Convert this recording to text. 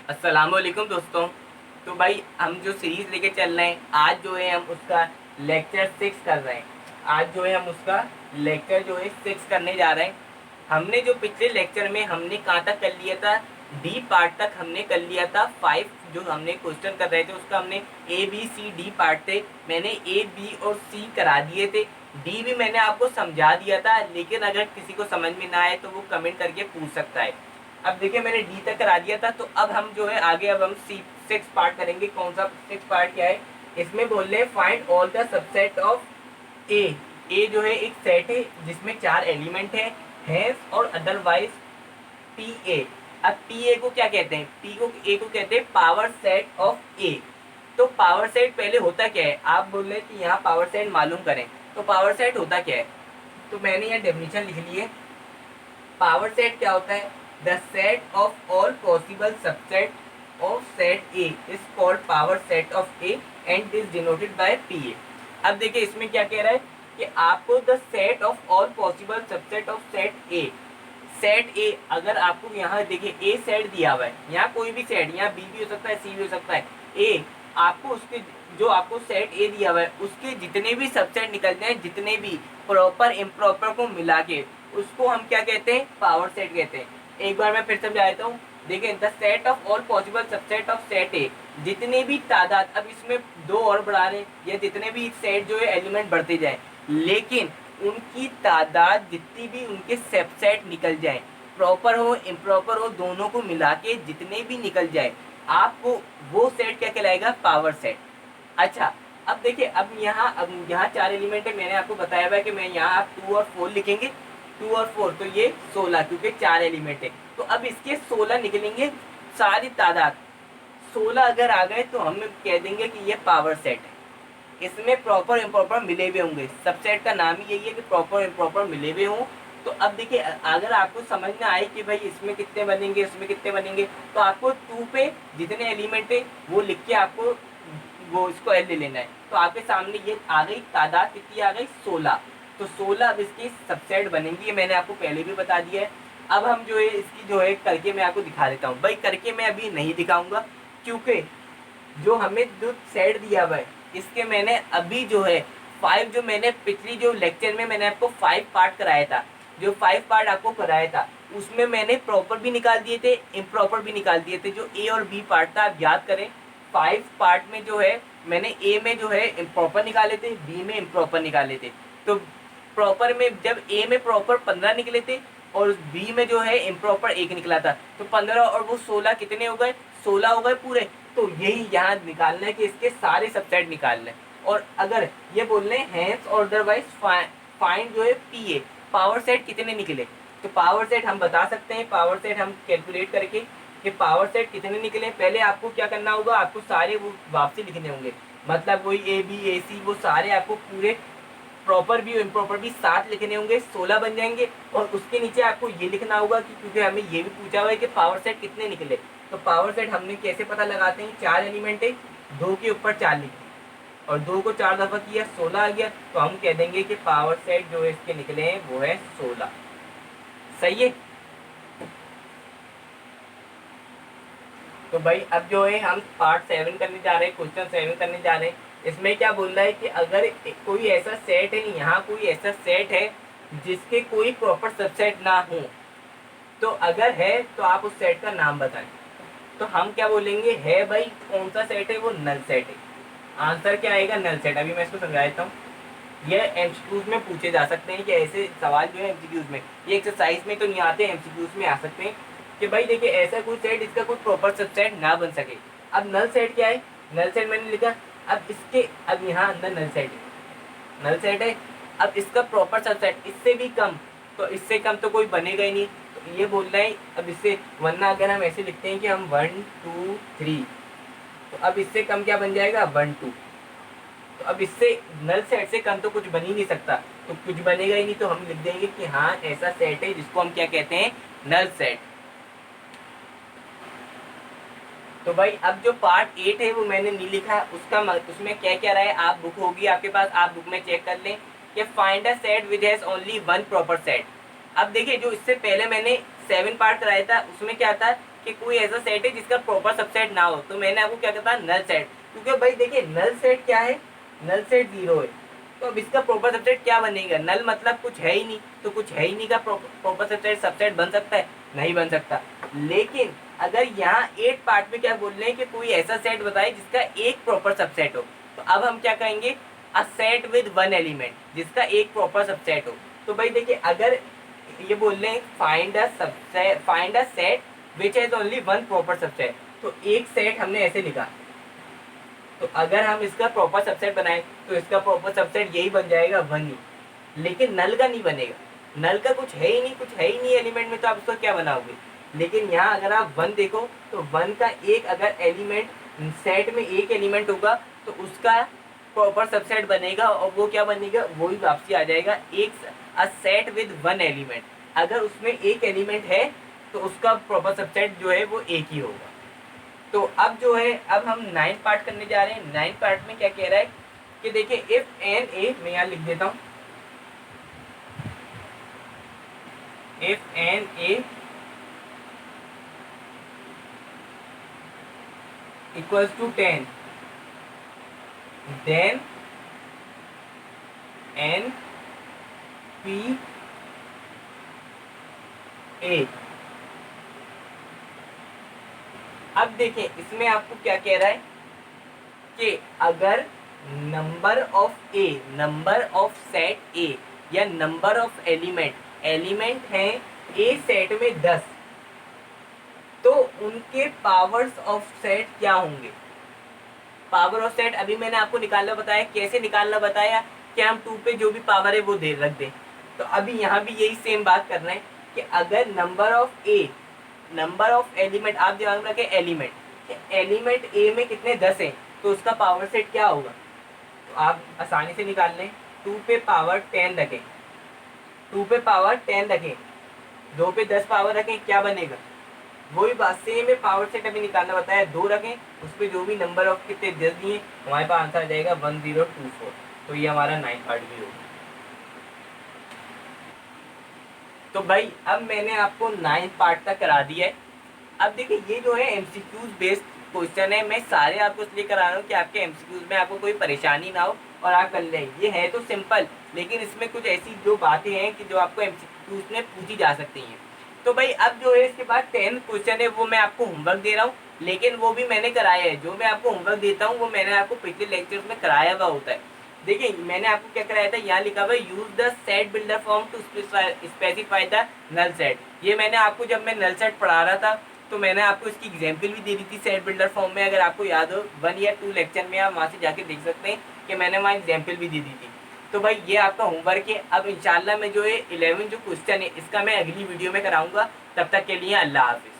अस्सलाम वालेकुम दोस्तों। तो भाई हम जो सीरीज लेके चल रहे हैं, आज जो है हम उसका लेक्चर 6 कर रहे हैं। आज जो है हम उसका लेक्चर जो है 6 करने जा रहे हैं। हमने जो पिछले लेक्चर में हमने कहाँ तक कर लिया था, डी पार्ट तक हमने कर लिया था। 5 जो हमने क्वेश्चन कर रहे थे उसका हमने A B C D part थे, मैंने ए बी और सी करा दिए थे। डी भी मैंने आपको समझा दिया था, लेकिन अगर किसी को समझ में ना आए तो वो कमेंट करके पूछ सकता है। अब देखिए मैंने डी तक करा दिया था, तो अब हम जो है आगे अब हम सी 6 पार्ट करेंगे। कौन सा 6 पार्ट क्या है, इसमें बोल रहे हैं find all the subset of A. A जो है एक सेट है जिसमें 4 एलिमेंट है, हैंस और अदरवाइज पी ए। अब पी ए को क्या कहते हैं, पी को ए को कहते हैं पावर सेट ऑफ ए। तो पावर सेट पहले होता क्या है, आप बोल रहे हैं कि यहाँ पावर सेट मालूम करें, तो पावर सेट होता क्या है। तो मैंने यहाँ डेफिनेशन लिख ली है। पावर सेट क्या होता है, the set of all possible subset of set A is called power set of A and is denoted by P a. अब देखिए इसमें क्या कह रहा है कि आपको the set of all possible subset of set A, set ए अगर आपको यहाँ देखिए ए सेट दिया हुआ है, यहाँ कोई भी सेट, यहाँ बी भी हो सकता है सी भी हो सकता है, ए आपको उसके जो आपको सेट ए दिया हुआ है उसके जितने भी सबसेट निकलते हैं, जितने भी प्रॉपर इम्प्रॉपर को मिला के, उसको हम क्या कहते हैं, पावर सेट कहते हैं। एक बार मैं फिर समझा देता हूँ। देखिए the set of all possible subset of set ए, जितने भी तादाद, अब इसमें दो और बढ़ा रहे या जितने भी सेट जो है एलिमेंट बढ़ते जाए, लेकिन उनकी तादाद जितनी भी उनके सबसेट निकल जाए, प्रॉपर हो इम्प्रॉपर हो, दोनों को मिला के जितने भी निकल जाए, आपको वो सेट क्या कहलाएगा, पावर सेट। अच्छा अब देखिए अब यहाँ 4 एलिमेंट है, मैंने आपको बताया हुआ है कि मैं यहाँ आप 2 और 4 लिखेंगे। 2 और 4 तो ये 16, क्योंकि 4 एलिमेंट है। तो अब इसके 16 निकलेंगे, सारी तादाद 16 अगर आ गए तो हम कह देंगे कि ये पावर सेट है। इसमें प्रॉपर इम्प्रॉपर मिले हुए होंगे, सबसेट का नाम ही यही है कि प्रॉपर इम्प्रॉपर मिले हुए हों। तो अब देखिए अगर आपको समझ में आए कि भाई इसमें कितने बनेंगे इसमें कितने बनेंगे, तो आपको 2 पे जितने एलिमेंट है वो लिख के आपको वो इसको एल ले लेना है। तो आपके सामने ये आ गई तादाद, कितनी आ गई, 16। तो 16 अब इसकी सबसेट बनेंगी, ये मैंने आपको पहले भी बता दिया है। अब हम जो है इसकी जो है करके मैं आपको दिखा देता हूँ। भाई करके मैं अभी नहीं दिखाऊंगा, क्योंकि जो हमें जो सेट दिया हुआ है इसके मैंने अभी जो है 5, जो मैंने पिछली जो लेक्चर में मैंने आपको 5 पार्ट कराया था, जो 5 पार्ट आपको कराया था उसमें मैंने प्रॉपर भी निकाल दिए थे, इम्प्रॉपर भी निकाल दिए थे। जो ए और बी पार्ट था, आप याद करें 5 पार्ट में जो है मैंने ए में जो है इम्प्रॉपर निकाले थे, बी में इम्प्रॉपर निकाले थे। तो प्रॉपर में जब ए में प्रॉपर 15 निकले थे और बी में जो है इम्प्रॉपर 1 निकला था, तो 15 और वो 16 कितने हो गए, 16 हो गए पूरे। तो यही यहाँ निकालना है कि इसके सारे सबसेट निकालना है। और अगर ये बोल रहे हैं हैंस और अदरवाइज फाइंड जो है पी ए, पावर सेट कितने निकले, तो पावर सेट हम बता सकते हैं। पावर सेट हम कैलकुलेट करके कि पावर सेट कितने निकले, पहले आपको क्या करना होगा, आपको सारे वो वापसी लिखने होंगे। मतलब वही ए बी ए सी वो सारे आपको पूरे प्रॉपर भी और इम्प्रॉपर भी 7 लिखने होंगे, 16 बन जाएंगे। और उसके नीचे आपको ये लिखना होगा कि क्योंकि हमें ये भी पूछा हुआ है कि पावर सेट कितने निकले, तो पावर सेट हमने कैसे पता लगाते हैं, 4 एलिमेंट है, 2 के ऊपर 4 लिखे और 2 को 4 दफ़ा किया, 16 आ गया। तो हम कह देंगे कि पावर सेट जो है इसके निकले हैं वो है 16। सही है। तो भाई अब जो है हम पार्ट 7 करने जा रहे हैं, क्वेश्चन 7 करने जा रहे हैं। इसमें क्या बोल रहा है कि अगर कोई ऐसा सेट है, यहाँ कोई ऐसा सेट है जिसके कोई प्रॉपर सबसेट ना हो, तो अगर है तो आप उस सेट का नाम बताएं। तो हम क्या बोलेंगे, है भाई कौन सा सेट है, वो नल सेट है। आंसर क्या आएगा, नल सेट। अभी मैं इसको समझा देता हूँ। ये एमसीक्यूज में पूछे जा सकते हैं कि ऐसे सवाल जो है एमसीक्यूज में, ये एक्सरसाइज में तो नहीं आते, एमसीक्यूज में आ सकते हैं कि भाई देखिए ऐसा कोई सेट इसका कोई प्रॉपर सबसेट ना बन सके। अब नल सेट क्या है, नल सेट मैंने लिखा। अब इसके अब यहाँ अंदर नल सेट है, नल सेट है। अब इसका प्रॉपर सबसेट इससे भी कम, तो इससे कम तो कोई बनेगा ही नहीं। तो ये बोल रहा है अब इससे, वरना अगर हम ऐसे लिखते हैं कि हम 1 2 3, तो अब इससे कम क्या बन जाएगा, 1 2। तो अब इससे नल सेट से कम तो कुछ बन ही नहीं सकता, तो कुछ बनेगा ही नहीं। तो हम लिख देंगे कि हाँ ऐसा सेट है जिसको हम क्या कहते हैं, नल सेट। तो भाई अब जो पार्ट 8 है वो मैंने नहीं लिखा, उसमें क्या क्या रहा है, आप बुक होगी आपके पास, आप बुक में चेक कर लें कि find a set which has only one proper set. अब देखिए जो इससे पहले मैंने 7 पार्ट कराया था उसमें क्या था कि कोई ऐसा सेट है जिसका प्रॉपर सबसेट ना हो, तो मैंने आपको क्या कहता नल सेट, क्योंकि भाई देखिए नल सेट क्या है, नल सेट 0 है, तो अब इसका प्रॉपर सबसेट क्या बनेगा, नल मतलब कुछ है ही नहीं, तो कुछ है ही नहीं का प्रॉपर सबसेट बन सकता है, नहीं बन सकता। लेकिन अगर यहाँ 8 पार्ट में क्या बोल रहे हैं कि कोई ऐसा सेट बताए जिसका एक प्रॉपर सबसेट हो, तो अब हम क्या कहेंगे, a set with one element, जिसका एक प्रॉपर सबसेट हो। तो भाई देखिए अगर ये बोल रहे हैं find a set which has only one proper subset, तो एक सेट हमने ऐसे लिखा, तो अगर हम इसका प्रॉपर सबसेट बनाए तो इसका प्रॉपर सबसेट यही बन जाएगा 1 ही, लेकिन नल का नहीं बनेगा, नल का कुछ है ही नहीं, कुछ है ही नहीं एलिमेंट में, तो आप उसका क्या बनाओगे। लेकिन यहाँ अगर आप 1 देखो तो 1 का एक अगर एलिमेंट सेट में एक एलिमेंट होगा तो उसका प्रॉपर सबसेट बनेगा, और वो क्या बनेगा, वही वापसी आ जाएगा, एक a set with one element, अगर उसमें एक एलिमेंट है तो उसका प्रॉपर सबसेट जो है वो एक ही होगा। तो अब जो है, अब हम 9 पार्ट करने जा रहे हैं। 9 पार्ट में क्या कह रहा है कि देखिए इफ एन ए, मैं यहाँ लिख देता हूँ, if n a equals to 10, then n p a. अब देखें इसमें आपको क्या कह रहा है कि अगर नंबर ऑफ सेट ए या नंबर ऑफ एलिमेंट हैं ए सेट में 10, तो उनके पावर्स ऑफ सेट क्या होंगे। पावर ऑफ सेट अभी मैंने आपको निकालना बताया, कैसे निकालना बताया कि हम 2 पे जो भी पावर है वो दे रख दें। तो अभी यहाँ भी यही सेम बात करना है कि अगर नंबर ऑफ एलिमेंट, आप ध्यान रखें एलिमेंट ए में कितने 10 हैं, तो उसका पावर सेट क्या होगा, तो आप आसानी से निकाल लें। 2 पे पावर 10 रखें, 2 पे पावर 10 रखें, 2 पे 10 पावर रखें, क्या बनेगा, वही बात सेम है। पावर सेट अभी निकालना बताया, 2 रखें, उस पर जो भी नंबर ऑफ कितने 10 दिए, हमारे पास आंसर आ जाएगा 1024। तो ये हमारा 9 पार्ट भी होगा। तो भाई अब मैंने आपको 9 पार्ट तक करा दिया है। अब देखिए ये जो है एमसीक्यूज बेस्ड क्वेश्चन है, मैं सारे आपको इसलिए करा रहा हूँ कि आपके एमसीक्यूज में आपको कोई परेशानी ना हो और आप कर लें। ये है तो सिंपल, लेकिन इसमें कुछ ऐसी जो बातें हैं कि जो आपको एमसीक्यूज में पूछी जा सकती हैं। तो भाई अब जो है इसके बाद 10 क्वेश्चन है वो मैं आपको होमवर्क दे रहा हूँ, लेकिन वो भी मैंने कराया है। जो मैं आपको होमवर्क देता हूँ वो मैंने आपको पिछले लेक्चर्स में कराया हुआ होता है। देखिए मैंने आपको क्या कराया था, यहाँ लिखा हुआ use the set builder form to specify the null set. ये मैंने आपको जब मैं नल सेट पढ़ा रहा था तो मैंने आपको इसकी एग्जाम्पल भी दे दी थी सेट बिल्डर फॉर्म में। अगर आपको याद हो 1 या 2 लेक्चर में आप वहाँ से जाके देख सकते हैं कि मैंने वहाँ एग्जाम्पल भी दे दी थी। तो भाई ये आपका होमवर्क है। अब इंशाल्लाह मैं जो है 11 जो क्वेश्चन है इसका मैं अगली वीडियो में कराऊंगा। तब तक के लिए अल्लाह हाफिज़।